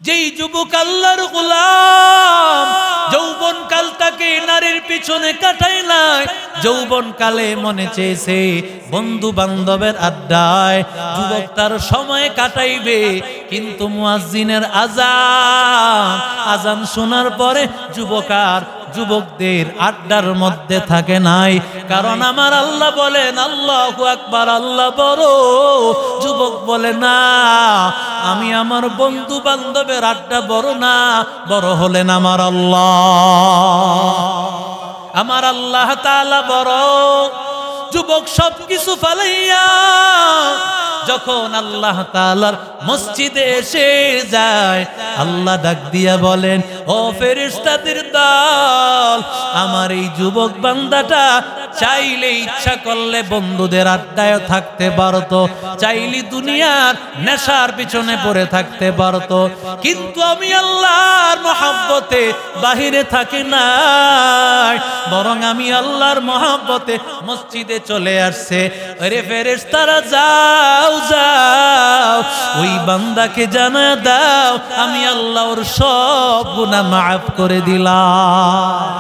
যেই যুবক আল্লাহর গোলাম, যৌবন কালটাকে নারীর পিছনে কাটাই নাই, যৌবন কালে মনে চেয়েছে বন্ধু বান্ধবের আড্ডায় যুবক তার সময় কাটাইবে, কিন্তু মুয়াজ্জিনের আজান শোনার পরে যুবকদের আড্ডার মধ্যে থাকে নাই। কারণ আমার আল্লাহ বলেন আল্লাহু আকবার, আল্লাহ বড়। যুবক বলে না, আমি আমার বন্ধু বান্ধবের আড্ডা বড় না, বড় হলেন আমার আল্লাহ তাআলা বড়। যুবক সবকিছু ফালাইয়া যখন আল্লাহ তাআলার মসজিদে এসে যায়, আল্লাহ ডাক দিয়া বলেন, ও ফেরেশতাদের দল, আমার এই যুবক বান্দাটা চাইলে ইচ্ছা করলে বন্ধুদের আড্ডায় থাকতে পারতো, চাইলে দুনিয়ার নেশার পিছনে পড়ে থাকতে পারতো, কিন্তু আমি আল্লাহর মহব্বতে বাহিরে থাকি নাই, বরং আমি আল্লাহর মহব্বতে মসজিদে চলে আসছে। আরে ফেরেশতারা যাও যাও, ওই বান্দাকে জানা দাও আমি আল্লাহ ওর সব গুনাহ মাফ করে দিলাম।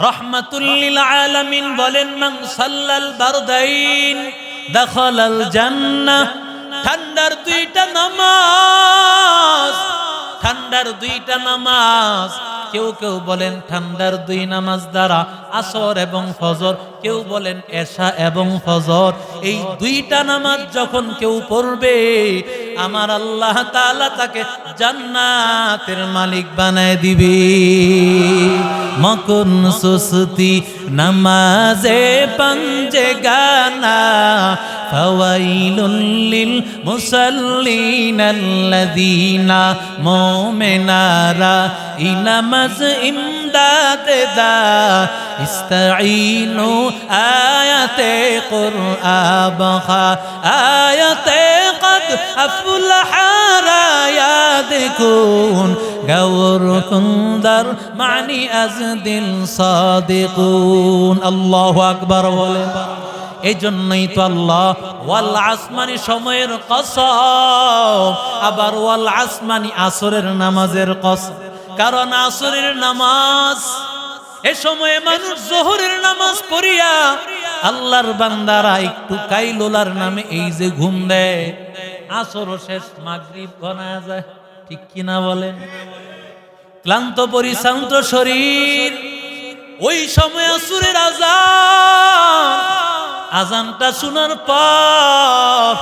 রহমাতুল লিল আলামিন বলেন, মান সাল্লাল বারদাইন দাখালাল জান্নাহ। ঠান্ডার দুইটা নামাজ, কেউ কেউ বলেন ঠান্ডার দুই নামাজ দ্বারা আসর এবং ফজর, কেউ বলেন এশা এবং ফজর। এই দুইটা নামাজ যখন কেউ পড়বে, আমার আল্লাহ তাআলা তাকে জান্নাতের মালিক বানায় দিবে। মকুন সুস্তি নামাজে পঞ্জে গানা, ফাওয়াইলুল লিল মুসাল্লিনাল্লাযীনা মুমিনারা ইনামাজ ইমদাদ দা ইস্তাঈনু আয়াতে কুরআন বখা আয়াতে কদ আফলাহা রায়াদকুন গাওর কুনদার মানি আজদিল সাদিকুন। আল্লাহু আকবার বলেন। এই জন্যই তো আল্লাহ ওয়াল আসমানি সময়ের কসম, আবার ওয়াল আসমানি আসরের নামাজের কসম। কারণ আসরের নামাজ এ সময়ে মানুষ যোহরের নামাজ পড়িয়া আল্লাহর বান্দারা একটু কাইলুলার নামে এই যে ঘুম দেয়, আসর শেষ মাগরিব গণায় যায়, ঠিক কিনা বলেন? ক্লান্ত পরিশ্রান্ত শরীর, ওই সময় আসরের আজানটা শোনার পর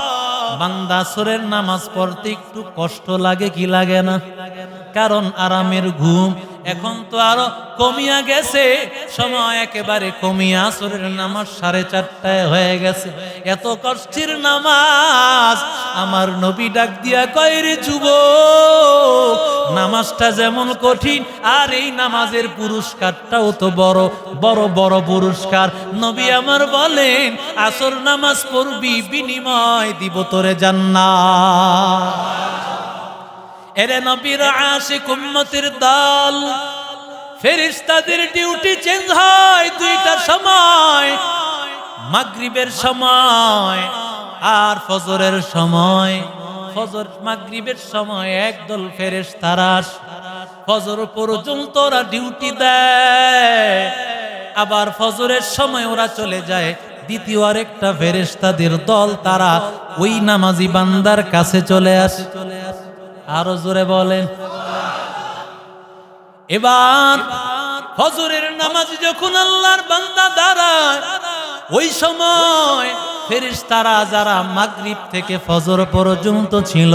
বান্দা আসরের নামাজ পড়তে একটু কষ্ট লাগে কি লাগে না? কারণ আরামের ঘুম এখন তো আরো কমিয়া গেছে, সময় একেবারে কমিয়া আসরের নামাজ 4:30 হয়ে গেছে। এত কষ্টের নামাজ আমার নবী ডাক দিয়া কয়, রে যুবক, নামাজটা যেমন কঠিন আর এই নামাজের পুরস্কারটাও তো বড় বড় বড় পুরস্কার। নবী আমার বলেন, আসর নামাজ পড়বি, বিনিময় দিব তোরে জান্নাত। এরে নবীর আশিক উম্মতের দল, ফেরেশতাদের ডিউটি চেঞ্জ হয় দুইটার সময়, মাগরিবের সময় আর ফজরের সময়। ফজর মাগরিবের সময় একদল ফেরেশতারা ফজর পর্যন্ত ওরা ডিউটি দেয়, আবার ফজরের সময় ওরা চলে যায় দ্বিতীয় আরেকটা ফেরেশতাদের দল, তারা ওই নামাজি বান্দার কাছে চলে আসে। আরো জোরে বলেন। এবার ফজরের নামাজ যখন আল্লাহর বান্দা দাঁড়ায়, ওই সময় ফেরেশতারা যারা মাগরিব থেকে ফজর পর্যন্ত ছিল,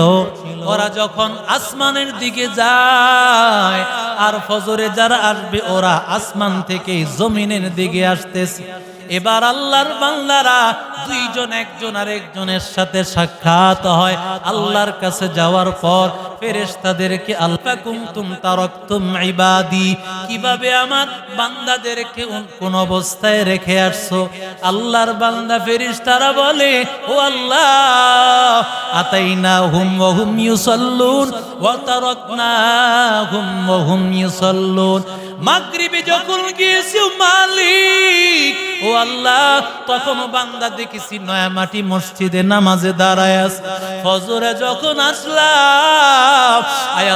ওরা যখন আসমানের দিকে যায়, আর ফজরে যারা আসবে ওরা আসমান থেকে জমিনের দিকে আসতেছে। এবার আল্লাহর বান্দারা দুইজন একজন আরেকজনের সাথে সাক্ষাৎ হয়। আল্লাহর কাছে যাওয়ার পর ফেরেশতাদেরকে আল্লাহ কুনতুম তারাকতুম ইবাদি, কিভাবে আমার বান্দাদেরকে কোন অবস্থায় রেখে আসছো? আল্লাহর বান্দা ফেরেশতারা বলে, ও আল্লাহ, আতাইনাহুম ওয়া হুম ইউসাল্লুন ওয়া তারাকনাহুম ওয়া হুম ইউসাল্লুন। মাগরিবে যখন গিয়েছি মালিক, ও আল্লাহ, তখন বান্দা দেখেছি নয়া মাটি মসজিদে নামাজে দাঁড়ায় আছে। ফজরে যখন আসলাম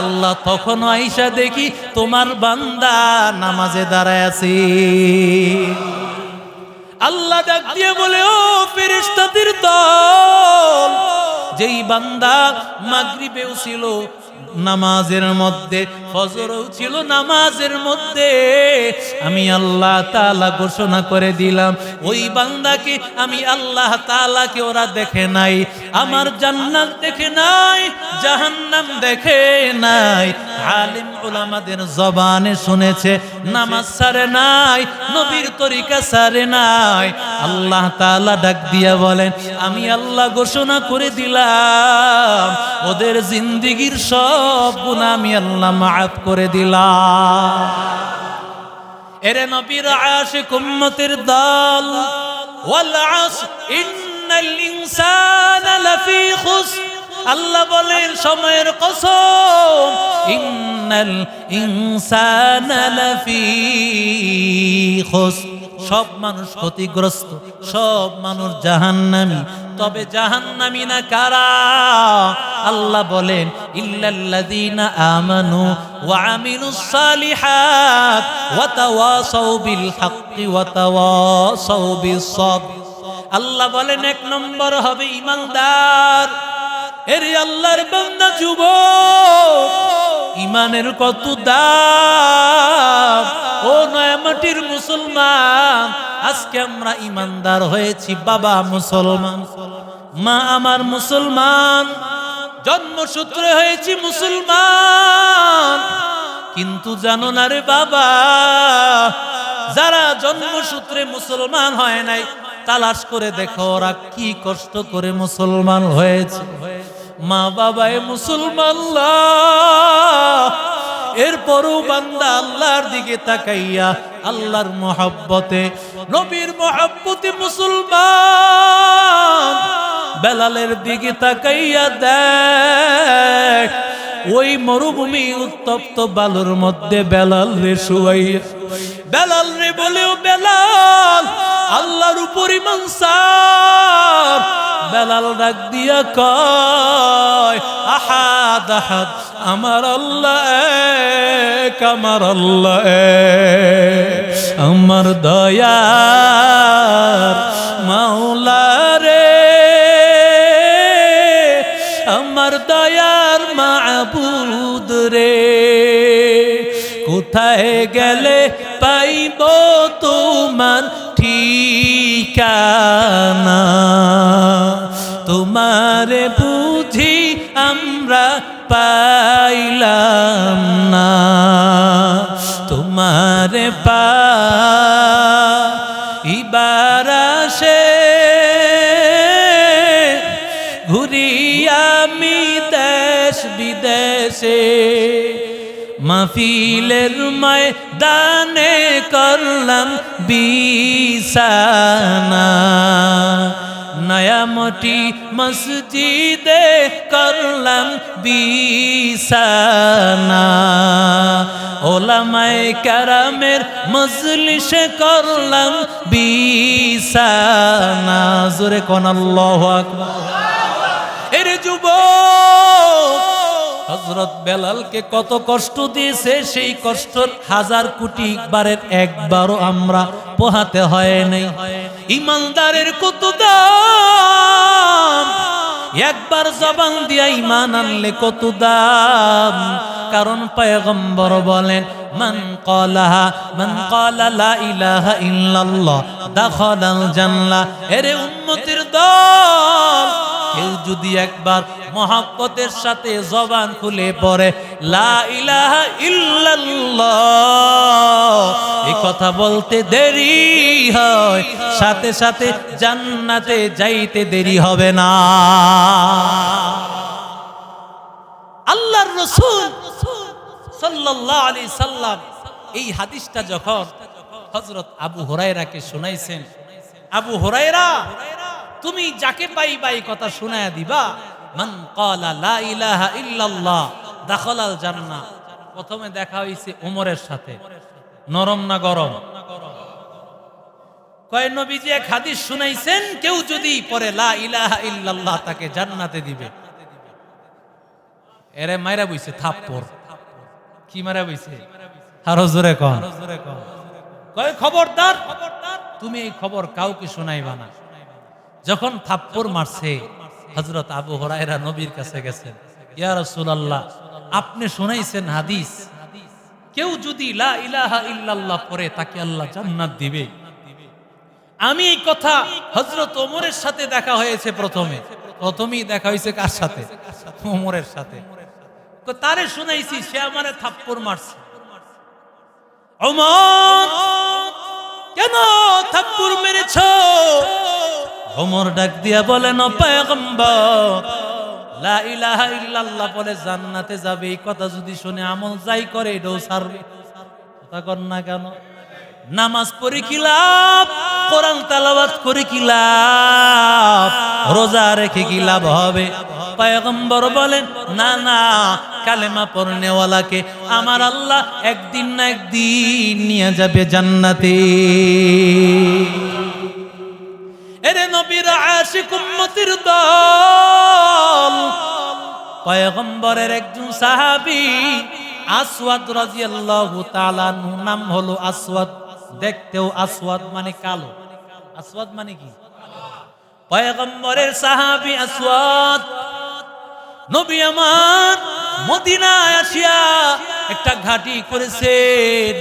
আল্লাহ তখন আইসা দেখি তোমার বান্দা নামাজে দাঁড়ায় আছে। আল্লাহ ডাক দিয়ে বলে, ও ফেরেশতাদের দল, যেই বান্দা মাগরিবেও ছিল নামাজের মধ্যে, ফজরও ছিল নামাজের মধ্যে, আমি আল্লাহ তাআলা ঘোষণা করে দিলাম ওই বান্দাকে আমি আল্লাহ তাআলাকে ওরা দেখে নাই, আমার জান্নাত দেখে নাই, জাহান্নাম দেখে নাই। আলিম উলামাদের জবানে শুনেছে, নামাজ ছাড়ে নাই, নবীর তরিকা ছাড়ে নাই। আল্লাহ তাআলা ডাক দিয়া বলেন, আমি আল্লাহ ঘোষণা করে দিলাম ওদের জিন্দেগীর সব গুনাহ আমি আল্লাহ মাফ করে দিলাম। এরে নবীর আশিক উম্মতের দল, ওয়াল আসর ইন্নাল ইনসানা লাফি খুসর, আল্লাহ বলেন সময়ের কসম, ইন্নাল ইনসানা লাফি খুসর, সব মানুষ ক্ষতিগ্রস্ত, সব মানুষ জাহান্নামী। তবে জাহান্নামী না কারা? আল্লাহ বলেন, ইল্লাল্লাযীনা আমানু ওয়া আমিলুস সালিহাত ওয়া তাওয়াসাউ বিল হাক্কি ওয়া তাওয়াসাউ বিস সাবর। আল্লাহ বলেন এক নম্বর হবে ঈমানদার। এর আল্লাহর বান্দা যুবক, ঈমানের কত দাম! ও নয়ামাটির মুসলমান, আজকে আমরা ঈমানদার হয়েছি, বাবা মুসলমান, মা আমার মুসলমান, জন্মসূত্রে হয়েছি মুসলমান, কিন্তু জানো না রে বাবা, যারা জন্মসূত্রে মুসলমান হয় নাই, তালাশ করে দেখো ওরা কি কষ্ট করে মুসলমান হয়েছে। মা বাবায় মুসলমান, এরপরও বান্দা আল্লাহর দিকে তাকাইয়া আল্লাহর মহব্বতে, নবীর মহব্বতে মুসলমান। বেলালের দিকে তাকাইয়া দেখ, ওই মরুভূমি উত্তপ্ত বালুর মধ্যে বেলাল রে শুয়াইয়া, বেলাল রে বলেও বেলাল আল্লাহর উপর ঈমান সার। বেলাল ডাক দিয়া কয়, আহাদ আহাদ, আমার আল্লাহ এক, আমার আল্লাহ এক, আমার দয়ার মাওলা রে, আমার দয়ার মাবুদ রে, কোথায় গেলে পাইব তোমার ঠিকানা, তোমারে বুঝি আমরা পাইলাম না, তোমারে পাইবার আশে ঘুরি আমি দেশ বিদেশে, মাহফিলের ময়দানে করলাম বিছানা, নয়ামটি মসজিদে করলাম বিছানা, ওলামায়ে কেরামের মজলিসে করলাম বিছানা। জোরে কোন আল্লাহু আকবার। এর যুবক, হযরত বেলালকে কত কষ্ট দিয়েছে, সেই কষ্ট হাজার কোটি বারের একবারও আমরা পোহাতে হয় নাই। ঈমানদারের কত দাম, একবার জবান দিয়া ঈমান আনলে কত দাম। কারণ পয়গম্বর বলেন, মান ক্বালা লা ইলাহা ইল্লাল্লাহ দাখালাল জান্নাহ। এরে উম্মতের দল, কেউ যদি একবার মহব্বতের সাথে জবান খুলে পড়ে লা ইলাহা ইল্লাল্লাহ, এই কথা বলতে দেরি হয়, সাথে সাথে জান্নাতে যাইতে দেরি হবে না। আল্লাহর রাসূল সাল্লাল্লাহু আলাইহি সাল্লাম এই হাদিসটা যখন হযরত আবু হুরায়রাকে শুনাইছেন, আবু হুরায়রা, তুমি যাকে পাইবা এই কথা শোনায়া দিবা, মান ক্বালা লা ইলাহা ইল্লাল্লাহ দাখালাল জান্নাহ। প্রথমে দেখা হইছে ওমরের সাথে, নরম না গরম? কয় নবীজি এক হাদিস শুনাইছেন, কেউ যদি পড়ে লা ইলাহা ইল্লাল্লাহ তাকে জান্নাতে দিবে। এরে মাইরা বইছে থাপ্পড়। কি মারা বইছে? আরো জোরে কন। কয় খবরদার, তুমি এই খবর কাউকে শোনাইবা না। যখন থাপ্পড় মারছে, হযরত আবু হুরায়রা নবীর কাছে গেছেন, ইয়া রাসূলুল্লাহ, আপনি শোনাইছেন হাদিস, কেউ যদি লা ইলাহা ইল্লাল্লাহ পড়ে তাকে আল্লাহ জান্নাত দিবে। আমি এই কথা হযরত ওমরের সাথে দেখা হয়েছে, প্রথমেই দেখা হয়েছে কার সাথে? ওমরের সাথে। তারে শুনাইছি, সে আমারে থাপ্পড় মারছে। ওমর, কেন থাপ্পড় মেরেছো? ওমর ডাক দিয়া বলেন, ও পয়গম্বর, লা ইলাহা ইল্লাল্লাহ বলে জান্নাতে যাবে, এই কথা যদি শুনে আমল যাই করে এটাও ছাড়বে। কথা কর না কেন? নামাজ পড়ে কি লাভ? কোরআন তেলাওয়াত করে কি লাভ? রোজা রেখে কি লাভ হবে? পয়গম্বর বলেন, না না, কালেমা পড়নেওয়ালাকে আমার আল্লাহ একদিন না একদিন নিয়ে যাবে জান্নাতে। এরে নবীর আশিক উম্মতির দল, পয়গম্বরের একজন সাহাবী আসওয়াদ রাদিয়াল্লাহু তাআলা আনহু, নাম হলো আসওয়াদ, দেখতেও আসওয়াদ মানে কালো। আসওয়াদ মানে কি? পয়গম্বরের সাহাবী আসওয়াদ। নবী আমার মদিনায় আসিয়া একটা ঘাঁটি করেছেন,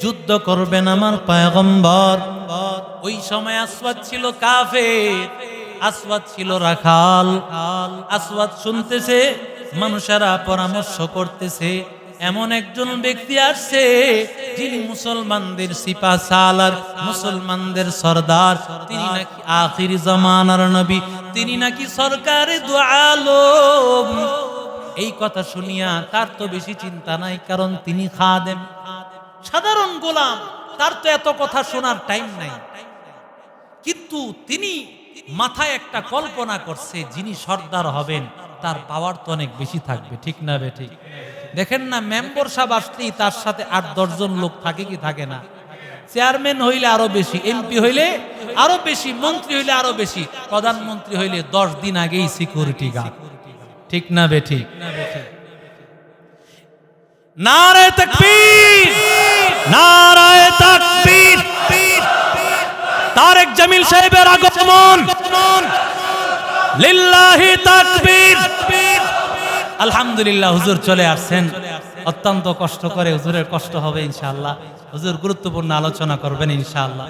যুদ্ধ করবেন আমার পয়গম্বর। ওই সময় আসওয়াদ ছিল কাফের, আসওয়াদ ছিল রাখাল। আসওয়াদ শুনতেছে মানুষেরা পরামর্শ করতেছে, এমন একজন ব্যক্তি আসছে যিনি মুসলমানদের সিপাহ সালার, মুসলমানদের সরদার, তিনি নাকি আখির জামানার নবী, তিনি নাকি সরকারে দু আলম। এই কথা শুনিয়া তার তো বেশি চিন্তা নাই, কারণ তিনি খাদেম, সাধারণ গোলাম, তার তো এত কথা শোনার টাইম নাই। কিন্তু তিনি মাথায় একটা কল্পনা করছে, যিনি সর্দার হবেন তার পাওয়ার তো অনেক বেশি থাকবে, ঠিক না বে ঠিক? দেখেন না, মেম্বার সাহেব আসলেই তার সাথে 8-10 জন লোক থাকে কি থাকে না? চেয়ারম্যান হইলে আরো বেশি, এমপি হইলে আরো বেশি, মন্ত্রী হইলে আরো বেশি, প্রধানমন্ত্রী হইলে 10 দিন আগেই সিকিউরিটি গার্ড, ঠিক না বে ঠিক? নারে তাকবীর, নারায়ে তাকবীর। তারেক জামিল সাহেবের আগমন, লিল্লাহি তাকবীর। আলহামদুলিল্লাহ, হুজুর চলে আসছেন। অত্যন্ত কষ্ট করে, হুজুরের কষ্ট হবে ইনশাআল্লাহ। হুজুর গুরুত্বপূর্ণ আলোচনা করবেন ইনশাআল্লাহ।